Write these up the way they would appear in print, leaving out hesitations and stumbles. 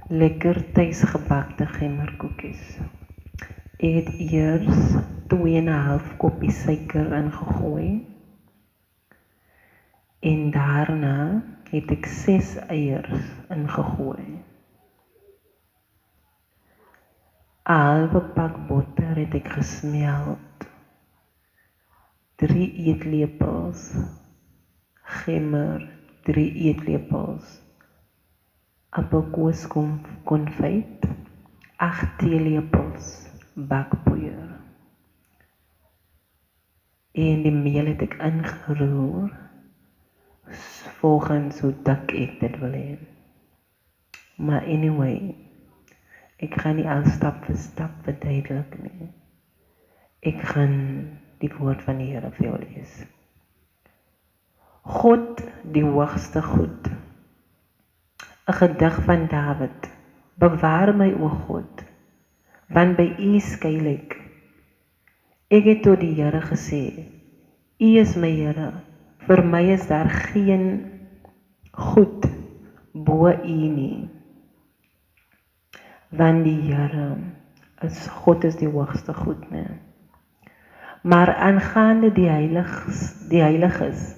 Lekker tuisgebakte gemmerkoekies. Ek het eers 2,5 koppie suiker ingegooi en daarna het ek 6 eiers ingegooi. 'n halwe pak botter het ek gesmelt. 3 eetlepels gemmer, 3 eetlepels appelkoeskonfyt, 8 teelepels bakpoeier. En die meel het ek ingeroer volgens hoe dik ek dit wil hê. Maar anyway, ek gaan nie al stap vir stap verduidelik nie. Ek gaan die woord van die Here vir jou lees. God, die hoogste goed. 'n gedig van Dawid. Bewaar my, o God, want by U skuil ek. Ek het tot die Here gesê, U is my Here, vir my is daar geen goed bo U nie. Want die Here is God is die hoogste goed, né? Maar aangaande die heiliges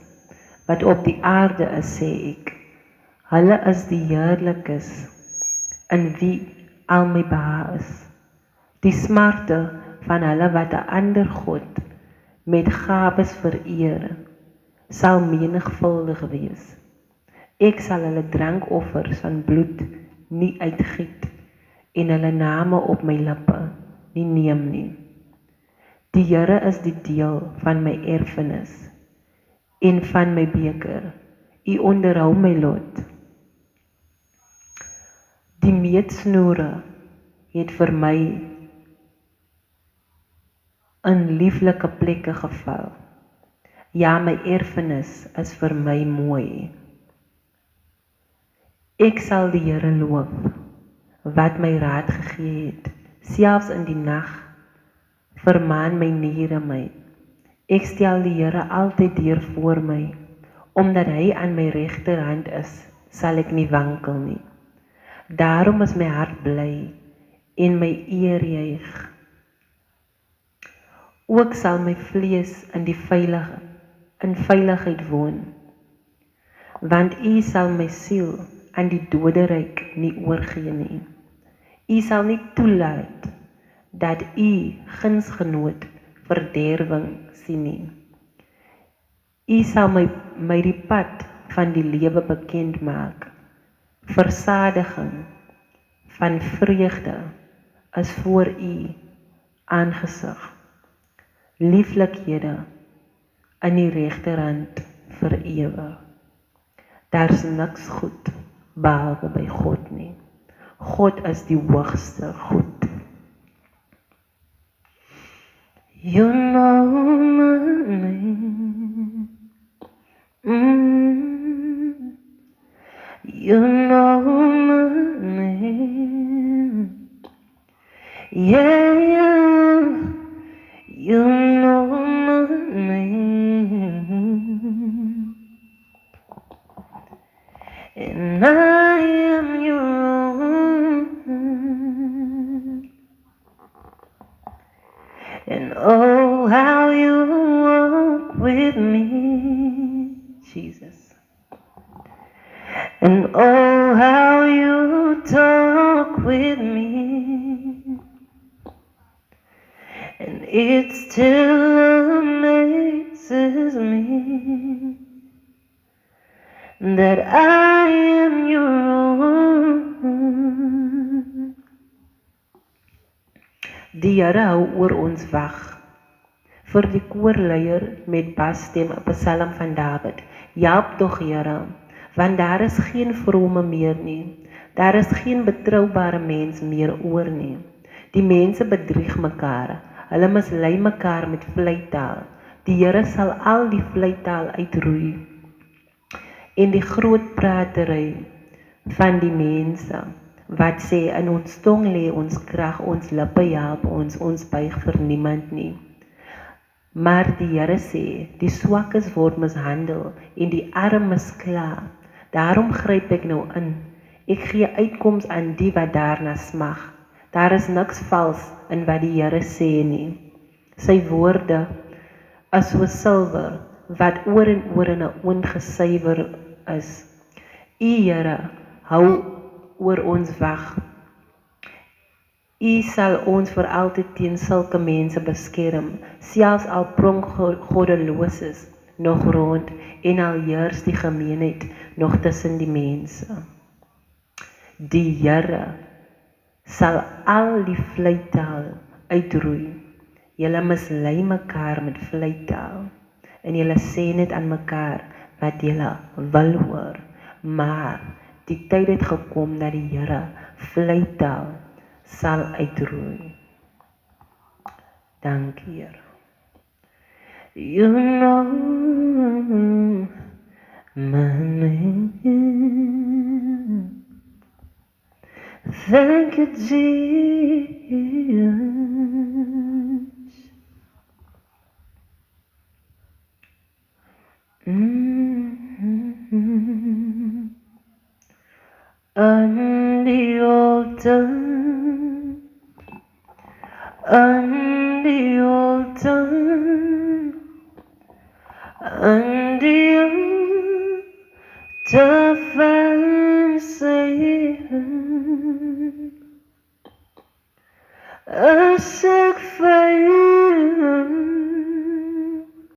wat op die aarde is, sê ek, hulle is die heerlikes in wie al my behaag is. Die smarte van hulle wat 'n ander God met gawes vereer, sal menigvuldig wees. Ek sal hulle drankoffers van bloed nie uitgiet en hulle name op my lippe nie neem nie. Die Here is die deel van my erfenis en van my beker. U onderhou my lot. Die meetsnoere het vir my in lieflike plekke geval. Ja, my erfenis is vir my mooi. Ek sal die Here loof, wat my raad gegee het, selfs in die nag vermaan my niere my. Ek stel die Here altyd deur voor my, omdat hy aan my regterhand is, sal ek nie wankel nie. Daarom is my hart bly en my eer juig. Ook sal my vlees in veiligheid woon, want U sal my siel aan die doderyk nie oorgee nie. U sal nie toelaat dat U gunsgenoot verderwing sien nie. U sal my die pad van die lewe bekend maak. Versadiging van vreugde is voor U aangesig. Lieflikhede in die regterhand vir ewig. Daar's niks goed behalwe by God nie. God is die hoogste goed. You know my name. You know my name. Yeah, you know my name. And I am your own. And oh, how you walk with me, Jesus. And oh, how you talk with me. And it still amazes me that I am your own. Die Here hou oor ons wag. Vir die koorleier met basstem 'n psalm van Dawid. Help tog, Here, want daar is geen vrome meer nie. Daar is geen betroubare mens meer oor nie. Die mense bedrieg mekaar. Hulle mislei mekaar met vleitaal. Die Here sal al die vleitaal uitroei. En die groot pratery van die mense wat sê in ons tong lê ons krag, ons lippe help ons buig vir niemand nie. Maar die Here sê, die swakkes word mishandel en die armes kla. Daarom gryp ek nou in Ek gee uitkoms aan die wat daarna smag. Daar is niks vals in wat die Here sê nie. Sy woorde is soos silwer, wat oor en oor in 'n oond gesuiwer is. U Here, hou oor ons wag. U sal ons vir altyd teen sulke mense beskerm, selfs al pronk goddeloses nog rond en al heers die gemeenheid nog tussen die mense. Die Here sal al die vleitaal uitroei. Julle mislei mekaar met vleitaal en julle sê net aan mekaar wat julle wil hoor, maar die tyd het gekom dat die Here vleitaal sal uitroei. Dankie, Here. You know my name. Thank you, Jesus. And the altar, and the altar, and the altar fancy. A sacrifice.